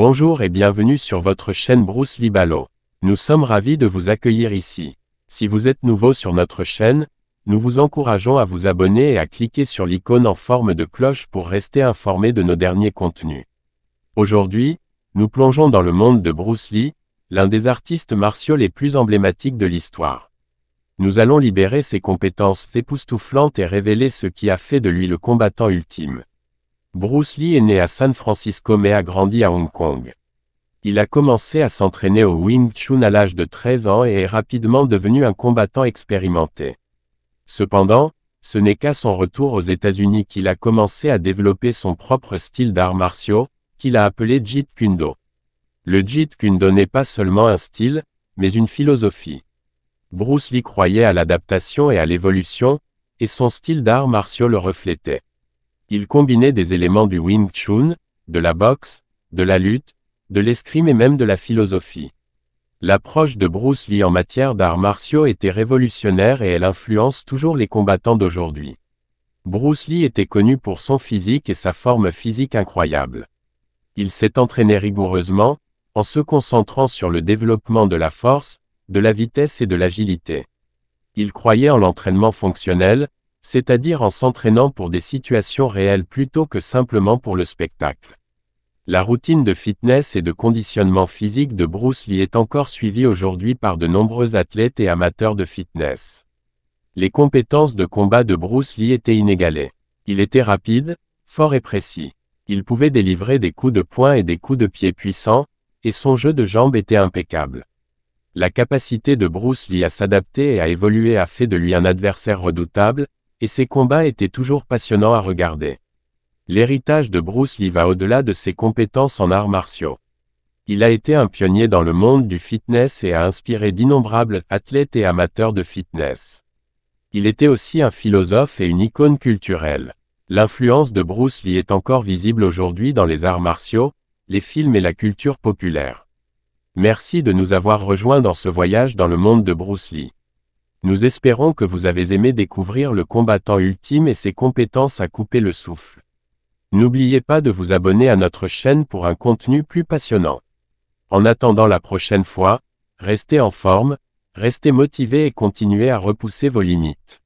Bonjour et bienvenue sur votre chaîne Bruce Lee Ballot. Nous sommes ravis de vous accueillir ici. Si vous êtes nouveau sur notre chaîne, nous vous encourageons à vous abonner et à cliquer sur l'icône en forme de cloche pour rester informé de nos derniers contenus. Aujourd'hui, nous plongeons dans le monde de Bruce Lee, l'un des artistes martiaux les plus emblématiques de l'histoire. Nous allons libérer ses compétences époustouflantes et révéler ce qui a fait de lui le combattant ultime. Bruce Lee est né à San Francisco mais a grandi à Hong Kong. Il a commencé à s'entraîner au Wing Chun à l'âge de 13 ans et est rapidement devenu un combattant expérimenté. Cependant, ce n'est qu'à son retour aux États-Unis qu'il a commencé à développer son propre style d'arts martiaux, qu'il a appelé Jeet Kune Do. Le Jeet Kune Do n'est pas seulement un style, mais une philosophie. Bruce Lee croyait à l'adaptation et à l'évolution, et son style d'arts martiaux le reflétait. Il combinait des éléments du Wing Chun, de la boxe, de la lutte, de l'escrime et même de la philosophie. L'approche de Bruce Lee en matière d'arts martiaux était révolutionnaire et elle influence toujours les combattants d'aujourd'hui. Bruce Lee était connu pour son physique et sa forme physique incroyable. Il s'est entraîné rigoureusement, en se concentrant sur le développement de la force, de la vitesse et de l'agilité. Il croyait en l'entraînement fonctionnel, c'est-à-dire en s'entraînant pour des situations réelles plutôt que simplement pour le spectacle. La routine de fitness et de conditionnement physique de Bruce Lee est encore suivie aujourd'hui par de nombreux athlètes et amateurs de fitness. Les compétences de combat de Bruce Lee étaient inégalées. Il était rapide, fort et précis. Il pouvait délivrer des coups de poing et des coups de pied puissants, et son jeu de jambes était impeccable. La capacité de Bruce Lee à s'adapter et à évoluer a fait de lui un adversaire redoutable, et ses combats étaient toujours passionnants à regarder. L'héritage de Bruce Lee va au-delà de ses compétences en arts martiaux. Il a été un pionnier dans le monde du fitness et a inspiré d'innombrables athlètes et amateurs de fitness. Il était aussi un philosophe et une icône culturelle. L'influence de Bruce Lee est encore visible aujourd'hui dans les arts martiaux, les films et la culture populaire. Merci de nous avoir rejoints dans ce voyage dans le monde de Bruce Lee. Nous espérons que vous avez aimé découvrir le combattant ultime et ses compétences à couper le souffle. N'oubliez pas de vous abonner à notre chaîne pour un contenu plus passionnant. En attendant la prochaine fois, restez en forme, restez motivés et continuez à repousser vos limites.